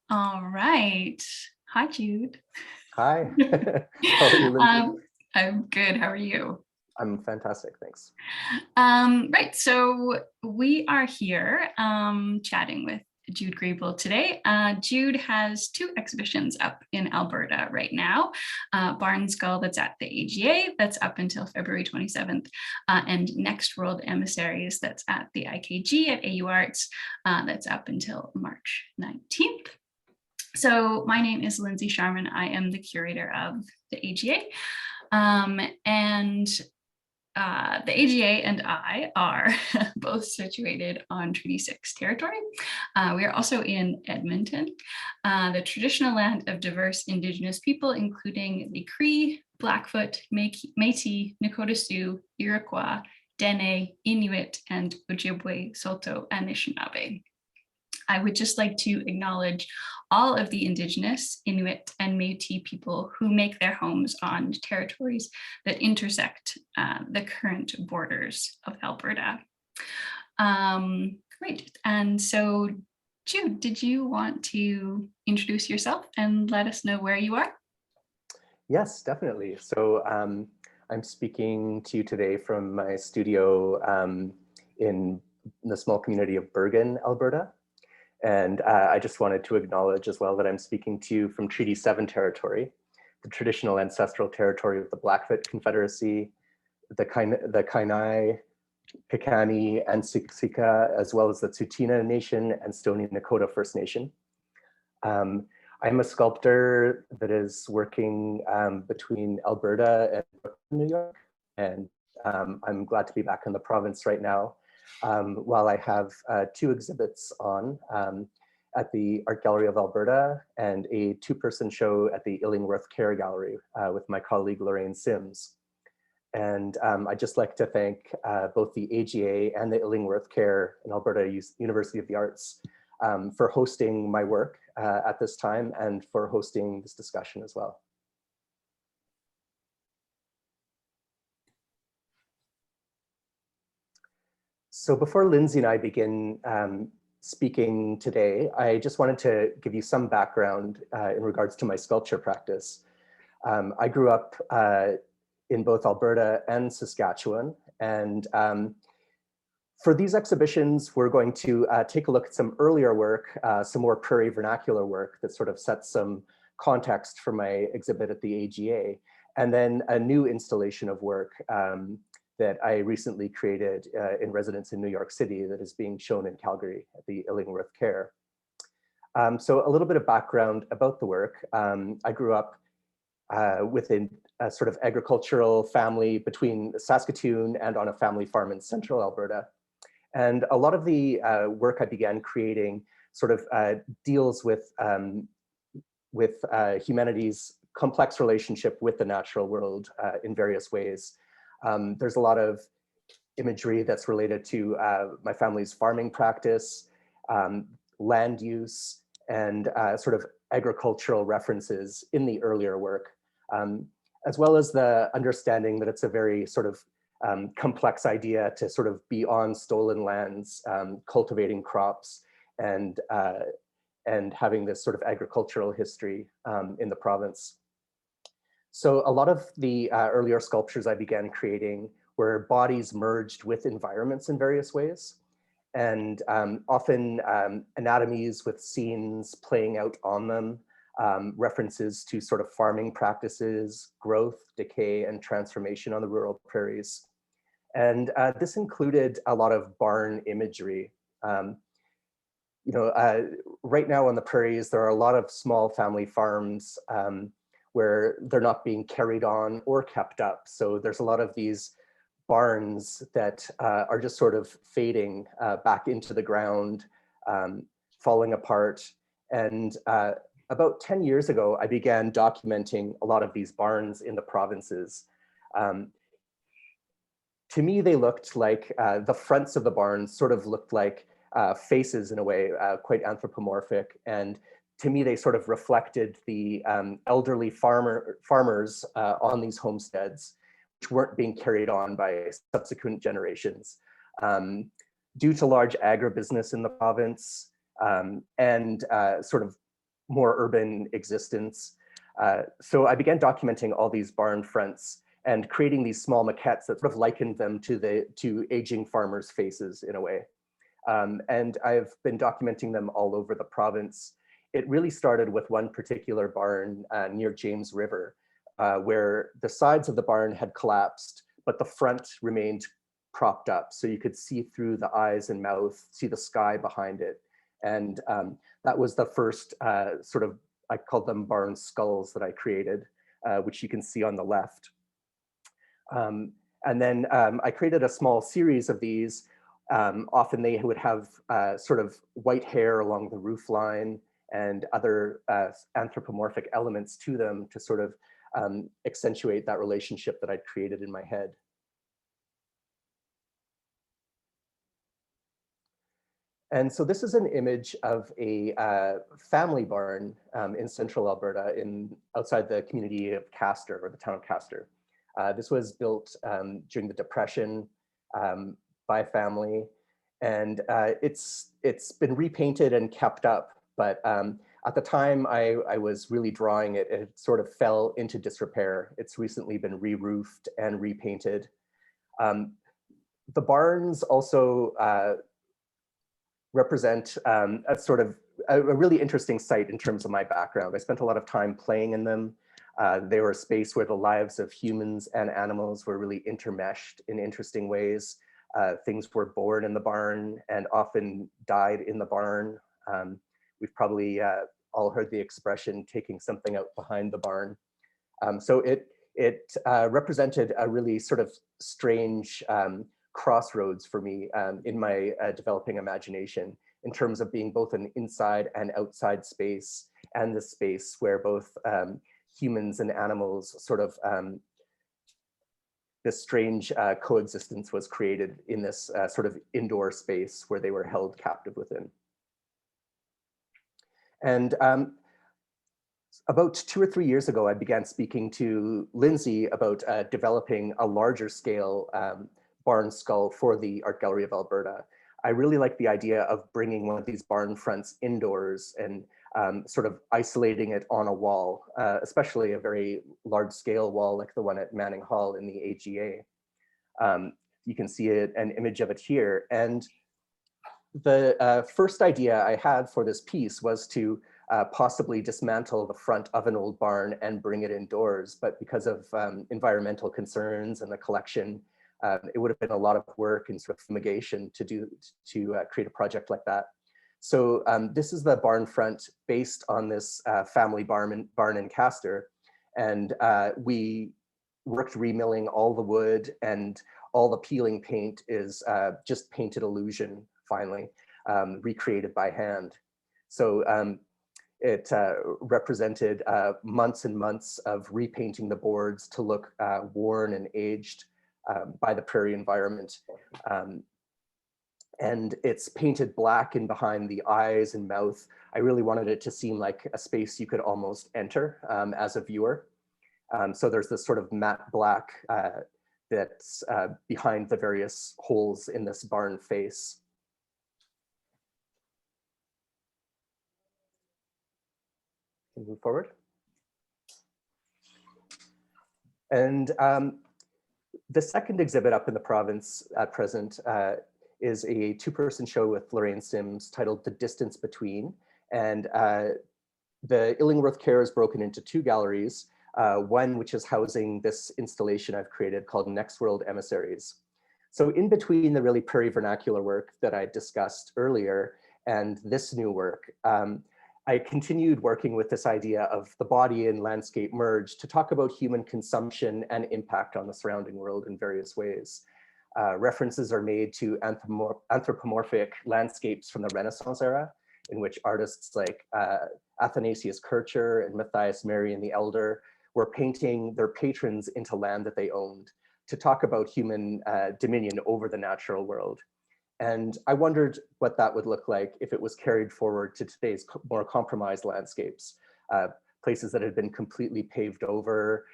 All right. Hi, Jude. Hi. How are you, Lindsay? I'm good. How are you? I'm fantastic, thanks. Right. So we are here chatting with Jude Griebel today. Jude has two exhibitions up in Alberta right now. Barn Skull, that's at the AGA, that's up until February 27th, and Next World Emissaries, that's at the IKG at AU Arts, that's up until March 19th. So my name is Lindsay Sharman. I am the curator of the AGA. The AGA and I are both situated on Treaty 6 territory. We are also in Edmonton, the traditional land of diverse Indigenous people, including the Cree, Blackfoot, Métis, Nakota Sioux, Iroquois, Dene, Inuit, and Ojibwe, Saulteaux, Anishinaabe. I would just like to acknowledge all of the Indigenous, Inuit, and Métis people who make their homes on territories that intersect the current borders of Alberta. Great. And so, Jude, did you want to introduce yourself and let us know where you are? Yes, definitely. So I'm speaking to you today from my studio in the small community of Bergen, Alberta. And I just wanted to acknowledge as well that I'm speaking to you from Treaty 7 territory, the traditional ancestral territory of the Blackfoot Confederacy, the Kainai, Piikani, and Siksika, as well as the Tsuut'ina Nation and Stoney Nakoda First Nation. I'm a sculptor that is working between Alberta and New York, and I'm glad to be back in the province right now. While I have two exhibits on at the Art Gallery of Alberta and a two-person show at the Illingworth Care Gallery with my colleague Lorraine Sims. And I'd just like to thank both the AGA and the Illingworth Care and Alberta University of the Arts for hosting my work at this time and for hosting this discussion as well. So before Lindsay and I begin speaking today, I just wanted to give you some background in regards to my sculpture practice. I grew up in both Alberta and Saskatchewan, and for these exhibitions, we're going to take a look at some earlier work, some more prairie vernacular work that sort of sets some context for my exhibit at the AGA, and then a new installation of work that I recently created in residence in New York City that is being shown in Calgary at the Illingworth Care. So a little bit of background about the work. I grew up within a sort of agricultural family between Saskatoon and on a family farm in central Alberta. And a lot of the work I began creating sort of deals with humanity's complex relationship with the natural world in various ways. There's a lot of imagery that's related to my family's farming practice, land use, and sort of agricultural references in the earlier work, as well as the understanding that it's a very sort of complex idea to sort of be on stolen lands, cultivating crops, and having this sort of agricultural history in the province. So a lot of the earlier sculptures I began creating were bodies merged with environments in various ways, and often anatomies with scenes playing out on them, references to sort of farming practices, growth, decay, and transformation on the rural prairies. And this included a lot of barn imagery. Right now on the prairies, there are a lot of small family farms where they're not being carried on or kept up. So there's a lot of these barns that are just sort of fading back into the ground, falling apart. And about 10 years ago, I began documenting a lot of these barns in the provinces. To me, they looked like the fronts of the barns sort of looked like faces in a way, quite anthropomorphic. And to me, they sort of reflected the elderly farmers on these homesteads, which weren't being carried on by subsequent generations. Due to large agribusiness in the province and sort of more urban existence. So I began documenting all these barn fronts and creating these small maquettes that sort of likened them to aging farmers' faces in a way. And I've been documenting them all over the province. It really started with one particular barn near James River, where the sides of the barn had collapsed, but the front remained propped up. So you could see through the eyes and mouth, see the sky behind it. And that was the first sort of, I called them barn skulls that I created, which you can see on the left. And then I created a small series of these. Often they would have sort of white hair along the roof line and other anthropomorphic elements to them to sort of accentuate that relationship that I'd created in my head. And so this is an image of a family barn in central Alberta, outside the community of Castor, or the town of Castor. This was built during the Depression by a family, and it's been repainted and kept up. But at the time I was really drawing it, it sort of fell into disrepair. It's recently been re-roofed and repainted. The barns also represent a sort of a really interesting site in terms of my background. I spent a lot of time playing in them. They were a space where the lives of humans and animals were really intermeshed in interesting ways. Things were born in the barn and often died in the barn. We've probably all heard the expression, taking something out behind the barn. So it represented a really sort of strange crossroads for me in my developing imagination, in terms of being both an inside and outside space, and the space where both humans and animals sort of, this strange coexistence was created in this sort of indoor space where they were held captive within. And about 2 or 3 years ago, I began speaking to Lindsay about developing a larger scale barn skull for the Art Gallery of Alberta. I really like the idea of bringing one of these barn fronts indoors and sort of isolating it on a wall, especially a very large scale wall like the one at Manning Hall in the AGA. You can see an image of it here. And the first idea I had for this piece was to possibly dismantle the front of an old barn and bring it indoors. But because of environmental concerns and the collection, it would have been a lot of work and sort of fumigation to create a project like that. So this is the barn front based on this family barn in Castor. And we worked remilling all the wood, and all the peeling paint is just painted illusion, finally, recreated by hand. So it represented months and months of repainting the boards to look worn and aged by the prairie environment. And it's painted black in behind the eyes and mouth. I really wanted it to seem like a space you could almost enter as a viewer. So there's this sort of matte black that's behind the various holes in this barn face. Can we move forward? And the second exhibit up in the province at present is a 2-person show with Lorraine Sims titled The Distance Between. And the Illingworth Care is broken into 2 galleries, one which is housing this installation I've created called Next World Emissaries. So in between the really prairie vernacular work that I discussed earlier and this new work, I continued working with this idea of the body and landscape merge to talk about human consumption and impact on the surrounding world in various ways. References are made to anthropomorphic landscapes from the Renaissance era, in which artists like Athanasius Kircher and Matthias Marion the Elder were painting their patrons into land that they owned to talk about human dominion over the natural world. And I wondered what that would look like if it was carried forward to today's more compromised landscapes, places that had been completely paved over,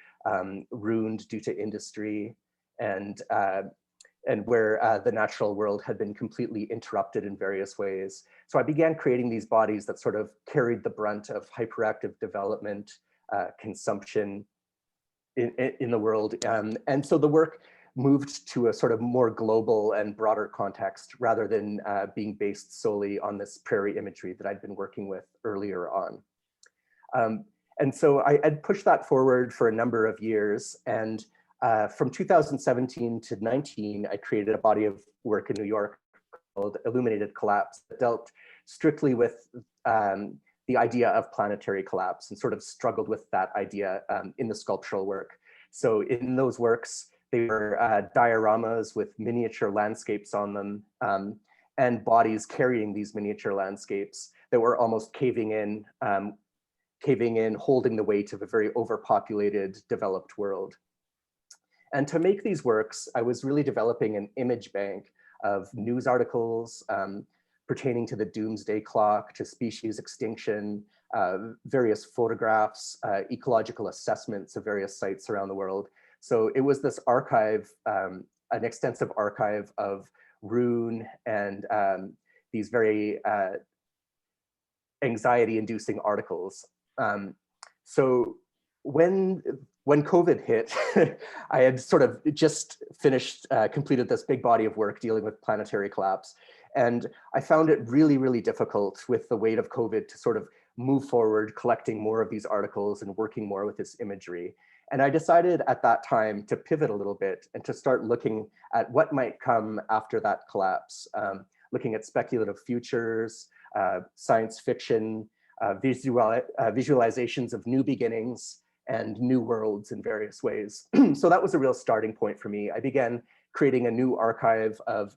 ruined due to industry, and and where the natural world had been completely interrupted in various ways. So I began creating these bodies that sort of carried the brunt of hyperactive development, consumption in the world. And so the work moved to a sort of more global and broader context rather than being based solely on this prairie imagery that I'd been working with earlier on. And so I'd pushed that forward for a number of years. And from 2017 to 19, I created a body of work in New York called Illuminated Collapse that dealt strictly with the idea of planetary collapse and sort of struggled with that idea in the sculptural work. So in those works, they were dioramas with miniature landscapes on them and bodies carrying these miniature landscapes that were almost caving in, holding the weight of a very overpopulated, developed world. And to make these works, I was really developing an image bank of news articles pertaining to the doomsday clock, to species extinction, various photographs, ecological assessments of various sites around the world. So it was this archive, an extensive archive of rune and these very anxiety-inducing articles. So when COVID hit, I had sort of just completed this big body of work dealing with planetary collapse. And I found it really, really difficult with the weight of COVID to sort of move forward, collecting more of these articles and working more with this imagery. And I decided at that time to pivot a little bit and to start looking at what might come after that collapse, looking at speculative futures, science fiction, visualizations of new beginnings and new worlds in various ways. So that was a real starting point for me. I began creating a new archive of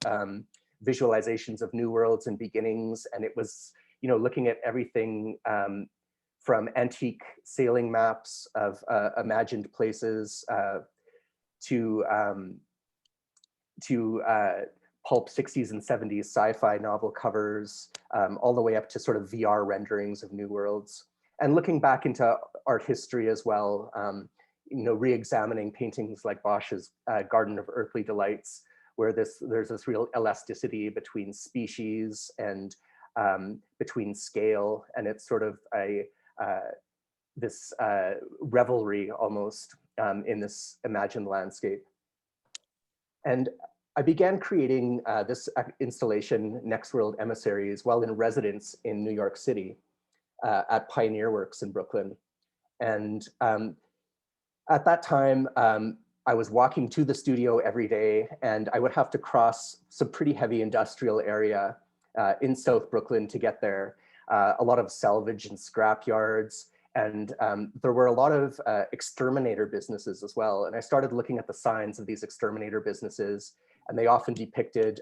visualizations of new worlds and beginnings. And it was, looking at everything from antique sailing maps of imagined places to pulp 60s and 70s sci-fi novel covers, all the way up to sort of VR renderings of new worlds. And looking back into art history as well, re-examining paintings like Bosch's Garden of Earthly Delights, where there's this real elasticity between species and between scale, and it's sort of this revelry almost in this imagined landscape. And I began creating this installation, Next World Emissaries, while in residence in New York City at Pioneer Works in Brooklyn. And at that time, I was walking to the studio every day, and I would have to cross some pretty heavy industrial area in South Brooklyn to get there. A lot of salvage and scrap yards. And there were a lot of exterminator businesses as well. And I started looking at the signs of these exterminator businesses, and they often depicted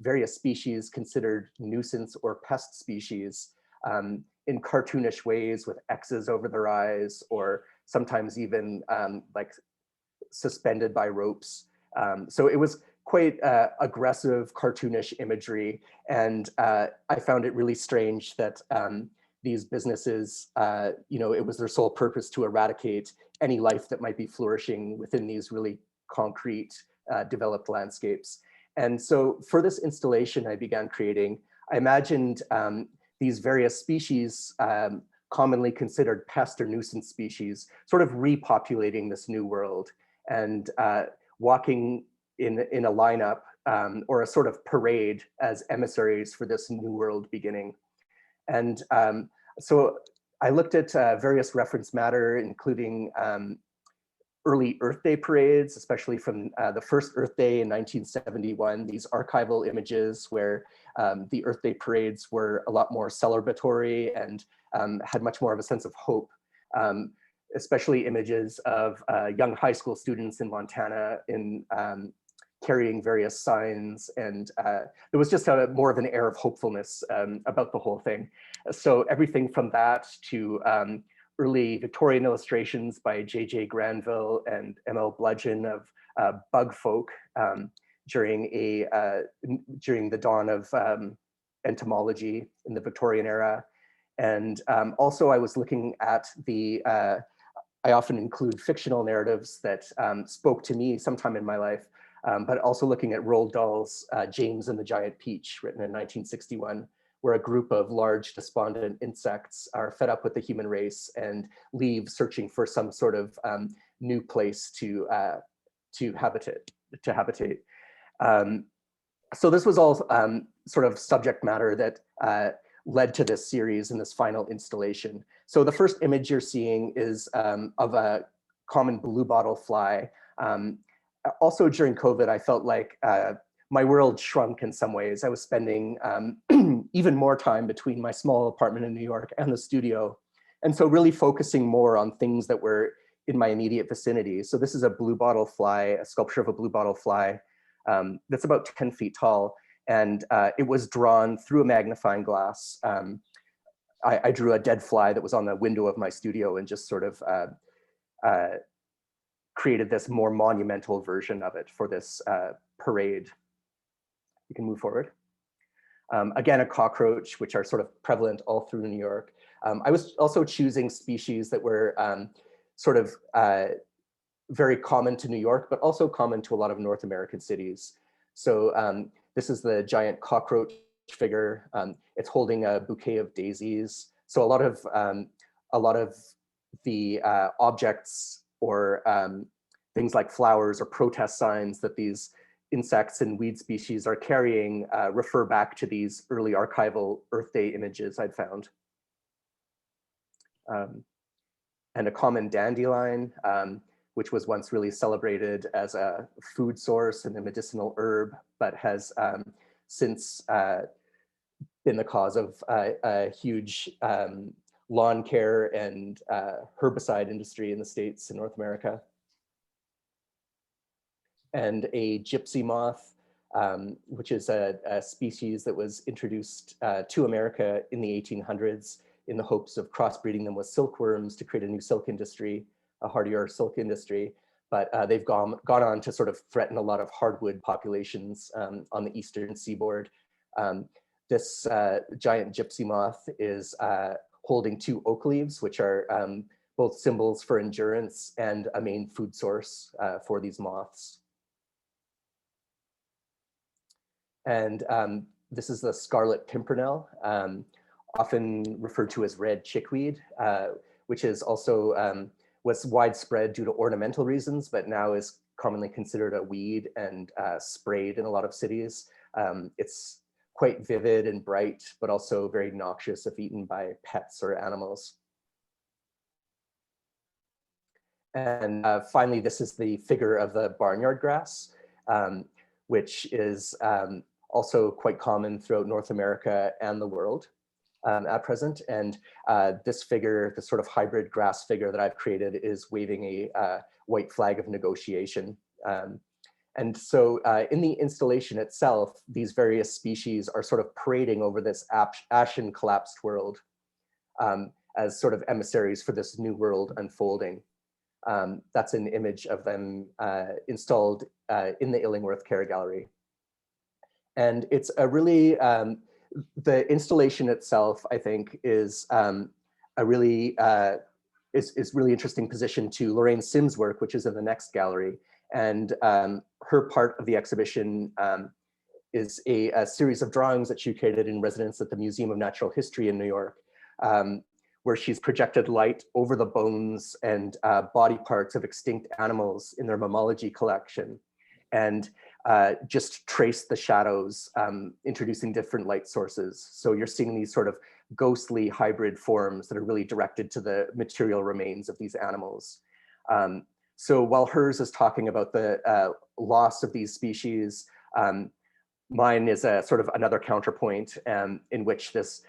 various species considered nuisance or pest species in cartoonish ways with X's over their eyes, or sometimes even like suspended by ropes. So it was quite aggressive, cartoonish imagery. And I found it really strange that these businesses, it was their sole purpose to eradicate any life that might be flourishing within these really concrete, developed landscapes. And so for this installation I began creating, I imagined these various species, commonly considered pest or nuisance species, sort of repopulating this new world and walking in a lineup or a sort of parade as emissaries for this new world beginning. And so I looked at various reference matter, including early Earth Day parades, especially from the first Earth Day in 1971, these archival images where the Earth Day parades were a lot more celebratory and had much more of a sense of hope, especially images of young high school students in Montana in carrying various signs, and there was just more of an air of hopefulness about the whole thing. So everything from that to early Victorian illustrations by J.J. Granville and M.L. Bludgeon of bug folk during the dawn of entomology in the Victorian era. And also I was looking at I often include fictional narratives that spoke to me sometime in my life but also looking at Roald Dahl's James and the Giant Peach, written in 1961, where a group of large despondent insects are fed up with the human race and leave searching for some sort of new place to habitate. So this was all sort of subject matter that led to this series and this final installation. So the first image you're seeing is of a common bluebottle fly. Also during COVID, I felt like my world shrunk in some ways. I was spending even more time between my small apartment in New York and the studio. And so really focusing more on things that were in my immediate vicinity. So this is a bluebottle fly, a sculpture of a bluebottle fly that's about 10 feet tall. And it was drawn through a magnifying glass. I drew a dead fly that was on the window of my studio and just sort of created this more monumental version of it for this parade. You can move forward. Again, a cockroach, which are sort of prevalent all through New York. I was also choosing species that were sort of very common to New York, but also common to a lot of North American cities. So this is the giant cockroach figure. It's holding a bouquet of daisies. So a lot of the objects or things like flowers or protest signs that these insects and weed species are carrying refer back to these early archival Earth Day images I'd found. And a common dandelion, which was once really celebrated as a food source and a medicinal herb, but has since been the cause of a huge lawn care and herbicide industry in the States and North America. And a gypsy moth, which is a species that was introduced to America in the 1800s in the hopes of crossbreeding them with silkworms to create a new silk industry, a hardier silk industry. But they've gone on to sort of threaten a lot of hardwood populations on the eastern seaboard. This giant gypsy moth is holding 2 oak leaves, which are both symbols for endurance and a main food source for these moths. And this is the Scarlet Pimpernel, often referred to as red chickweed, which is also was widespread due to ornamental reasons, but now is commonly considered a weed and sprayed in a lot of cities. It's quite vivid and bright, but also very noxious if eaten by pets or animals. And finally, this is the figure of the barnyard grass, which is also quite common throughout North America and the world at present. And this figure, the sort of hybrid grass figure that I've created, is waving a white flag of negotiation. And so in the installation itself, these various species are sort of parading over this ashen collapsed world as sort of emissaries for this new world unfolding. That's an image of them installed in the Illingworth Care Gallery. And it's a really, the installation itself, I think, is a really, is really interesting position to Lorraine Sim's work, which is in the next gallery. And her part of the exhibition is a series of drawings that she created in residence at the Museum of Natural History in New York, where she's projected light over the bones and body parts of extinct animals in their mammalogy collection, and just trace the shadows, introducing different light sources. So you're seeing these sort of ghostly hybrid forms that are really directed to the material remains of these animals. So while hers is talking about the loss of these species, mine is a sort of another counterpoint in which this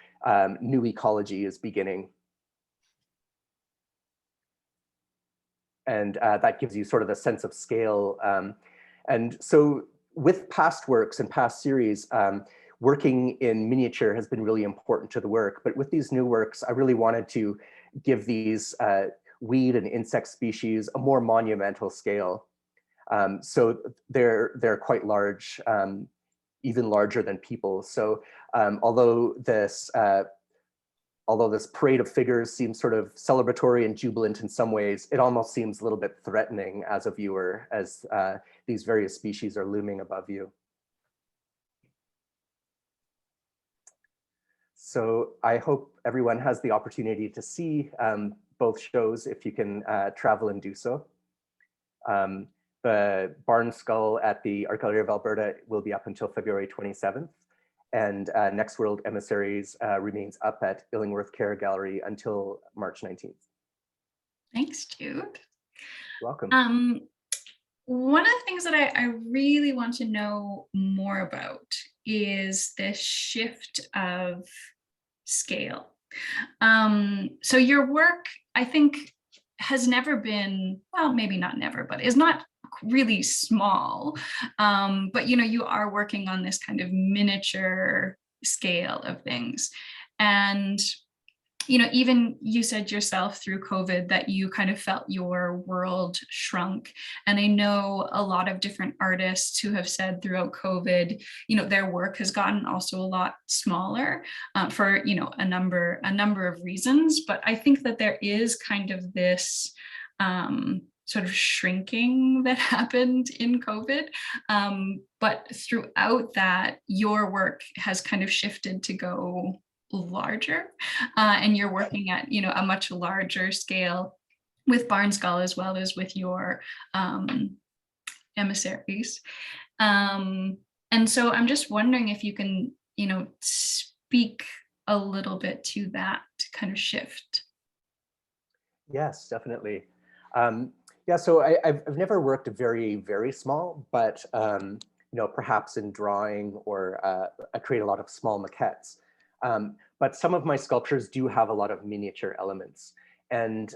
new ecology is beginning. And that gives you sort of the sense of scale. And so with past works and past series, working in miniature has been really important to the work. But with these new works, I really wanted to give these weed and insect species a more monumental scale. So they're quite large, even larger than people. So although this although this parade of figures seems sort of celebratory and jubilant in some ways, it almost seems a little bit threatening as a viewer as these various species are looming above you. So I hope everyone has the opportunity to see both shows if you can travel and do so. The Barn Skull at the Art Gallery of Alberta will be up until February 27th. And Next World Emissaries remains up at Illingworth Care Gallery until March 19th. Thanks, Jude. Welcome. One of the things that I really want to know more about is this shift of scale. So your work, I think, has never been, well, maybe not never, but is not really small. But you are working on this kind of miniature scale of things. And even you said yourself through COVID that you kind of felt your world shrunk. And I know a lot of different artists who have said throughout COVID, their work has gotten also a lot smaller for, a number of reasons. But I think that there is kind of this sort of shrinking that happened in COVID. But throughout that, your work has kind of shifted to go larger, and you're working at a much larger scale with Barn Skull as well as with your emissaries, and so I'm just wondering if you can speak a little bit to that kind of shift. Yes, definitely. Yeah, so I've never worked very, very small, but perhaps in drawing or I create a lot of small maquettes. But some of my sculptures do have a lot of miniature elements. And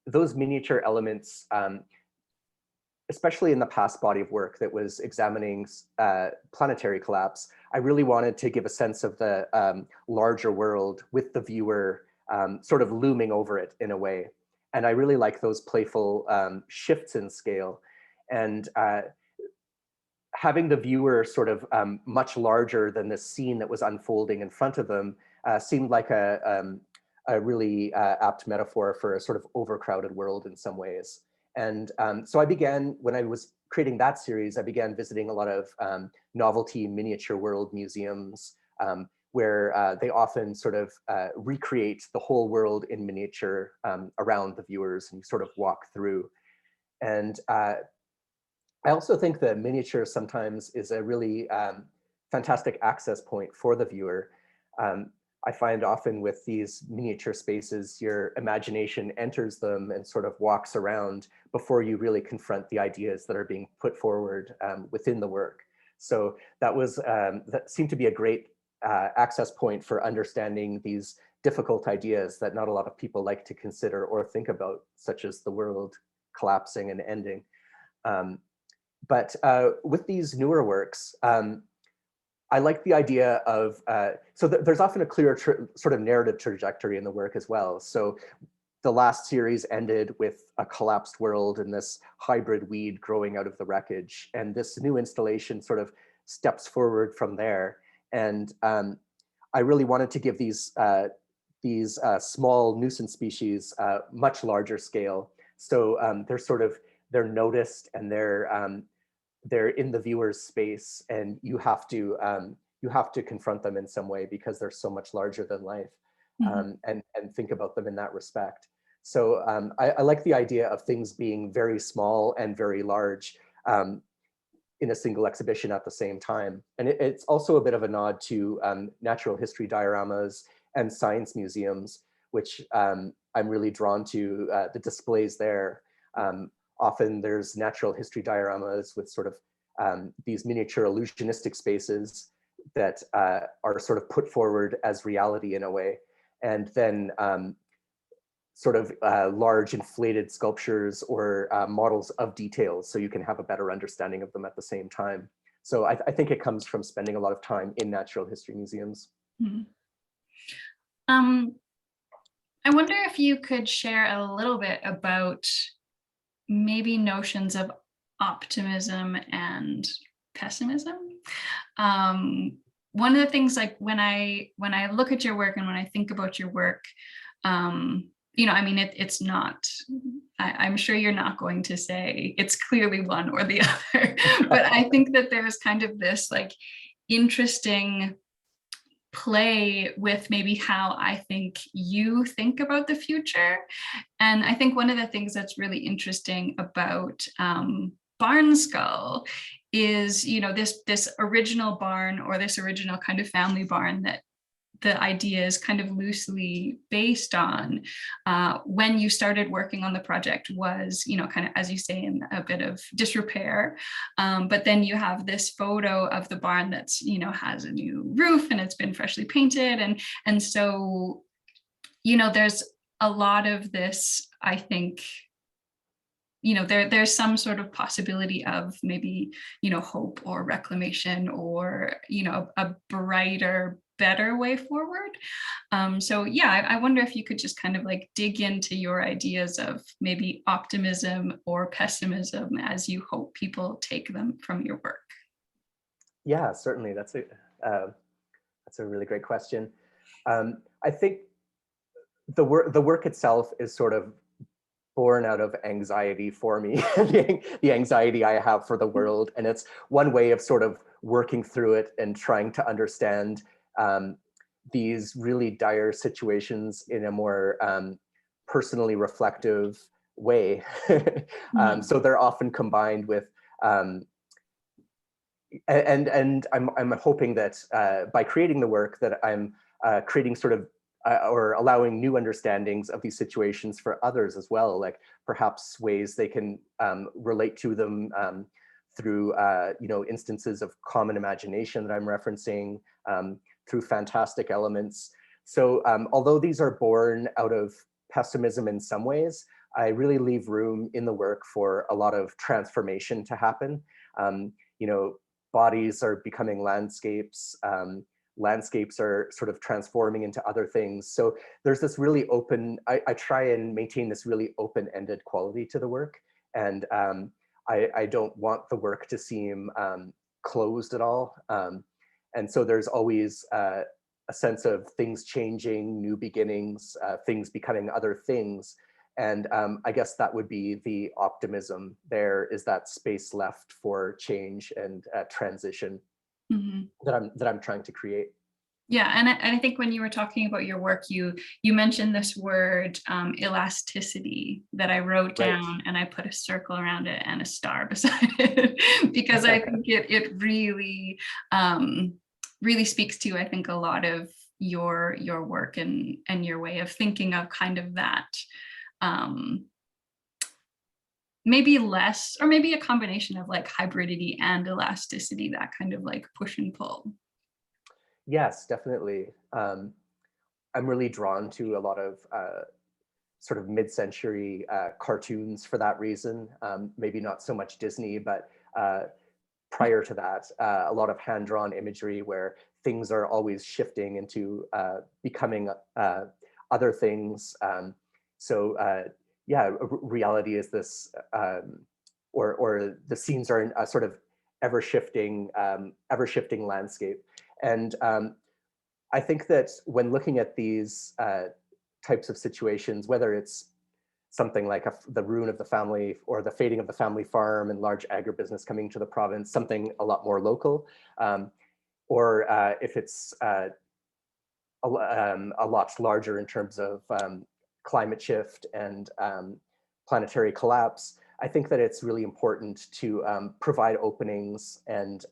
those miniature elements, especially in the past body of work that was examining planetary collapse, I really wanted to give a sense of the larger world with the viewer sort of looming over it in a way. And I really like those playful shifts in scale. And having the viewer sort of much larger than the scene that was unfolding in front of them seemed like a really apt metaphor for a sort of overcrowded world in some ways. And so I began, when I was creating that series, I began visiting a lot of novelty miniature world museums where they often sort of recreate the whole world in miniature around the viewers, and you sort of walk through. And I also think that miniature sometimes is a really fantastic access point for the viewer. I find often with these miniature spaces, your imagination enters them and sort of walks around before you really confront the ideas that are being put forward within the work. So that seemed to be a great access point for understanding these difficult ideas that not a lot of people like to consider or think about, such as the world collapsing and ending. But with these newer works, I like the idea of, so there's often a clear sort of narrative trajectory in the work as well. So the last series ended with a collapsed world and this hybrid weed growing out of the wreckage. And this new installation sort of steps forward from there. And I really wanted to give these small nuisance species much larger scale. So they're noticed and they're in the viewer's space, and you have to confront them in some way because they're so much larger than life, and think about them in that respect. So I like the idea of things being very small and very large in a single exhibition at the same time. And it's also a bit of a nod to natural history dioramas and science museums, which I'm really drawn to the displays there. Often there's natural history dioramas with sort of these miniature illusionistic spaces that are sort of put forward as reality in a way. And then sort of large inflated sculptures or models of details, so you can have a better understanding of them at the same time. So I think it comes from spending a lot of time in natural history museums. Mm-hmm. I wonder if you could share a little bit about maybe notions of optimism and pessimism one of the things, like when I look at your work and when I think about your work, you know, I mean, it's not, I'm sure you're not going to say it's clearly one or the other, but I think that there's kind of this like interesting play with maybe how I think you think about the future. And I think one of the things that's really interesting about Barn Skull is, you know, this original barn, or this original kind of family barn that the idea is kind of loosely based on, when you started working on the project was, you know, kind of, as you say, in a bit of disrepair. But then you have this photo of the barn that's, you know, has a new roof and it's been freshly painted. And so, you know, there's a lot of this, I think, you know, there's some sort of possibility of maybe, you know, hope or reclamation, or, you know, a brighter, better way forward. So yeah, I wonder if you could just kind of like dig into your ideas of maybe optimism or pessimism as you hope people take them from your work. Yeah, certainly. That's a really great question. I think the work itself is sort of born out of anxiety for me, the anxiety I have for the world. And it's one way of sort of working through it and trying to understand these really dire situations in a more personally reflective way. So they're often combined with, and I'm hoping that by creating the work that I'm creating sort of or allowing new understandings of these situations for others as well, like perhaps ways they can relate to them through you know, instances of common imagination that I'm referencing, through fantastic elements. So although these are born out of pessimism in some ways, I really leave room in the work for a lot of transformation to happen. You know, bodies are becoming landscapes. Landscapes are sort of transforming into other things. So there's this really open, I try and maintain this really open-ended quality to the work. And I don't want the work to seem closed at all. And so there's always a sense of things changing, new beginnings, things becoming other things. And I guess that would be the optimism. There is that space left for change and transition that I'm trying to create. Yeah, and I think when you were talking about your work, you mentioned this word elasticity that I wrote down, and I put a circle around it and a star beside it because I think it really really speaks to, I think, a lot of your work and your way of thinking of kind of that maybe less, or maybe a combination of like hybridity and elasticity, that kind of like push and pull. Yes, definitely. I'm really drawn to a lot of sort of mid-century cartoons for that reason. Maybe not so much Disney, but prior to that, a lot of hand-drawn imagery where things are always shifting into becoming other things. So yeah, reality is this, or the scenes are in a sort of ever-shifting landscape. And I think that when looking at these types of situations, whether it's something like the ruin of the family or the fading of the family farm and large agribusiness coming to the province, something a lot more local, or if it's a lot larger in terms of climate shift and planetary collapse, I think that it's really important to provide openings and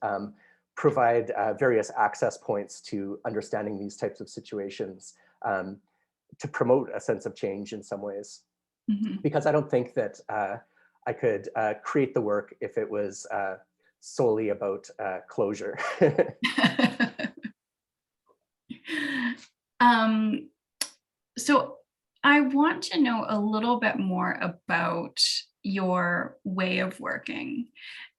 provide various access points to understanding these types of situations to promote a sense of change in some ways. Because I don't think that I could create the work if it was solely about closure. So I want to know a little bit more about your way of working.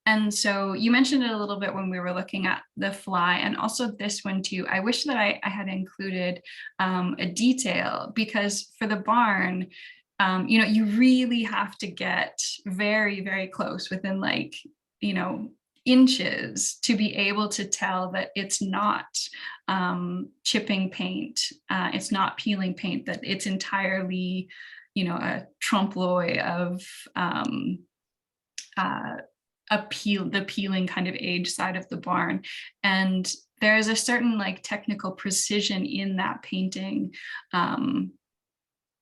And so you mentioned it a little bit when we were looking at the fly, and also this one too. I wish that I had included a detail, because for the barn, you know, you really have to get very, very close within, like, you know, inches to be able to tell that it's not chipping paint, it's not peeling paint, that it's entirely, a trompe l'oeil of the peeling kind of age side of the barn. And there is a certain like technical precision in that painting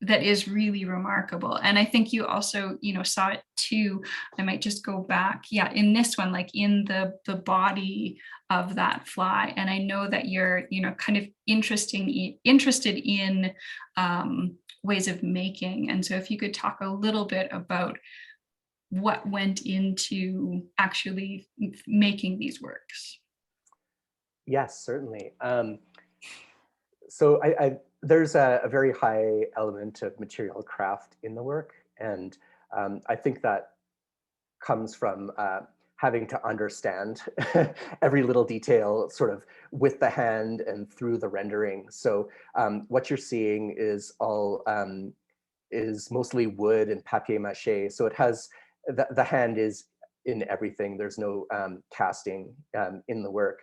that is really remarkable. And I think you also, saw it too. I might just go back. Yeah, in this one, like in the body of that fly. And I know that you're, kind of interested in ways of making. And so if you could talk a little bit about what went into actually making these works. Yes, certainly. So there's a very high element of material craft in the work. And I think that comes from having to understand every little detail sort of with the hand and through the rendering. So what you're seeing is is mostly wood and papier-mâché. So it has, the hand is in everything. There's no casting in the work.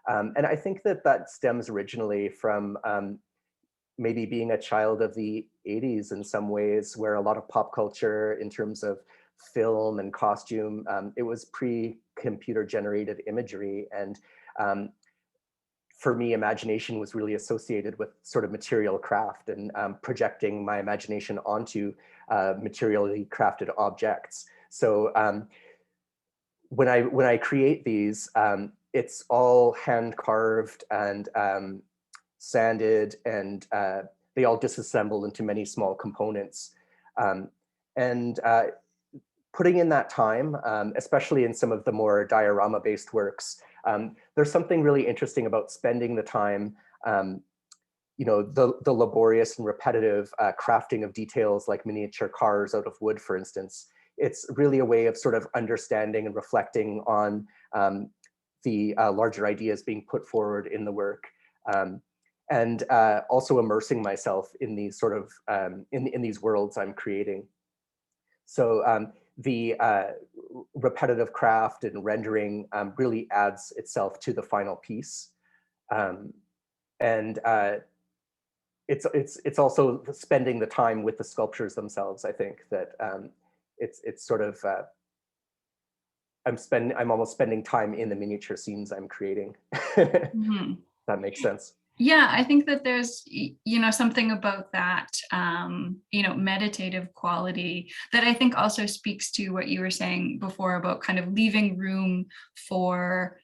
And I think that stems originally from maybe being a child of the 80s in some ways, where a lot of pop culture in terms of film and costume, it was pre-computer generated imagery. And for me, imagination was really associated with sort of material craft and projecting my imagination onto materially crafted objects. So when I create these, it's all hand carved and sanded, and they all disassemble into many small components. And putting in that time, especially in some of the more diorama-based works, there's something really interesting about spending the time, the laborious and repetitive crafting of details like miniature cars out of wood, for instance. It's really a way of sort of understanding and reflecting on the larger ideas being put forward in the work. And also immersing myself in these sort of, in these worlds I'm creating. So the repetitive craft and rendering really adds itself to the final piece. And it's also spending the time with the sculptures themselves. I think that it's sort of, I'm almost spending time in the miniature scenes I'm creating. Mm-hmm. That makes sense. Yeah, I think that there's, something about that, meditative quality that I think also speaks to what you were saying before about kind of leaving room for,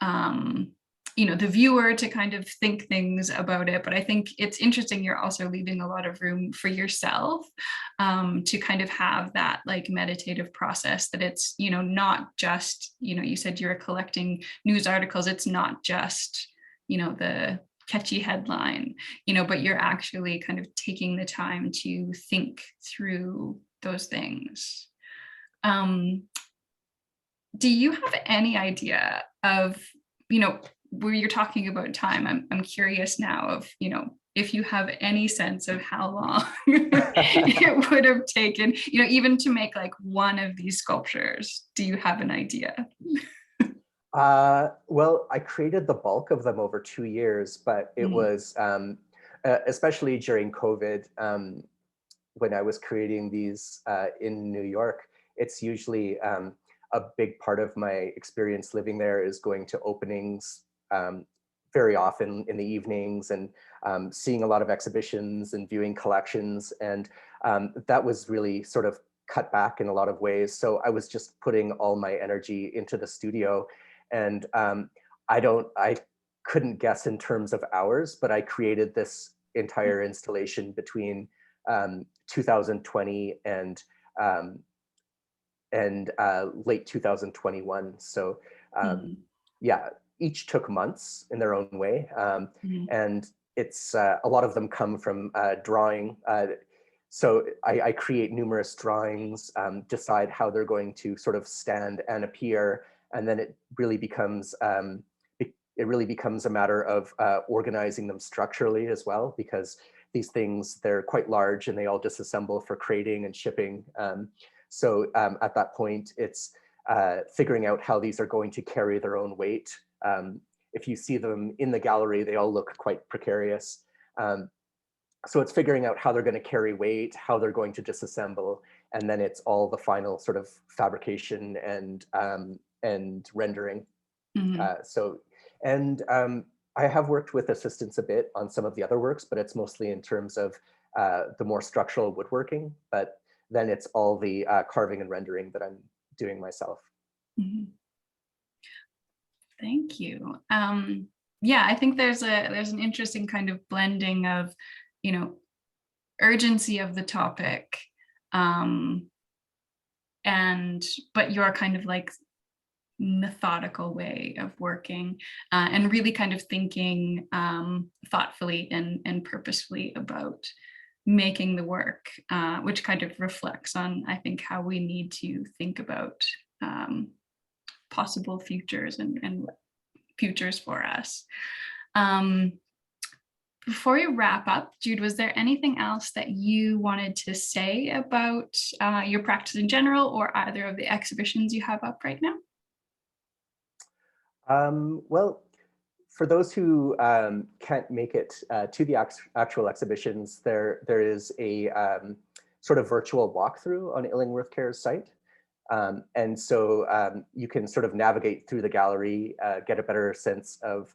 the viewer to kind of think things about it. But I think it's interesting, you're also leaving a lot of room for yourself to kind of have that like meditative process, that it's, not just, you said you were collecting news articles. It's not just, the catchy headline, but you're actually kind of taking the time to think through those things. Do you have any idea of, where you're talking about time, I'm curious now of, if you have any sense of how long it would have taken, even to make like one of these sculptures? Do you have an idea? Well, I created the bulk of them over 2 years, but it was, especially during COVID, when I was creating these in New York, it's usually a big part of my experience living there is going to openings very often in the evenings, and seeing a lot of exhibitions and viewing collections. And that was really sort of cut back in a lot of ways. So I was just putting all my energy into the studio. And I couldn't guess in terms of hours, but I created this entire installation between 2020 and late 2021. So yeah, each took months in their own way. And it's a lot of them come from drawing. So I create numerous drawings, decide how they're going to sort of stand and appear. And then it really becomes a matter of organizing them structurally as well, because these things, they're quite large and they all disassemble for crating and shipping. So at that point, it's figuring out how these are going to carry their own weight. If you see them in the gallery, they all look quite precarious. So it's figuring out how they're going to carry weight, how they're going to disassemble, and then it's all the final sort of fabrication and rendering. I have worked with assistants a bit on some of the other works, but it's mostly in terms of the more structural woodworking. But then it's all the carving and rendering that I'm doing myself. Thank you. Yeah, I think there's an interesting kind of blending of, you know, urgency of the topic, but your kind of like methodical way of working, and really kind of thinking thoughtfully and purposefully about making the work, which kind of reflects on, I think, how we need to think about possible futures and futures for us. Before we wrap up, Jude, was there anything else that you wanted to say about your practice in general, or either of the exhibitions you have up right now? Well, for those who can't make it to the actual exhibitions, there is a sort of virtual walkthrough on Illingworth Care's site. And so you can sort of navigate through the gallery, get a better sense of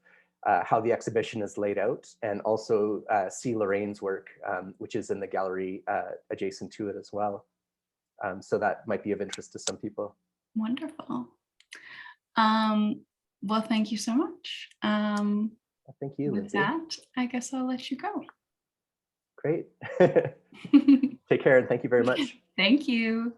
how the exhibition is laid out, and also see Lorraine's work, which is in the gallery adjacent to it as well. So that might be of interest to some people. Wonderful. Well, thank you so much. Thank you, With Lindsay. that, I guess I'll let you go. Great. Take care, and thank you very much. Thank you.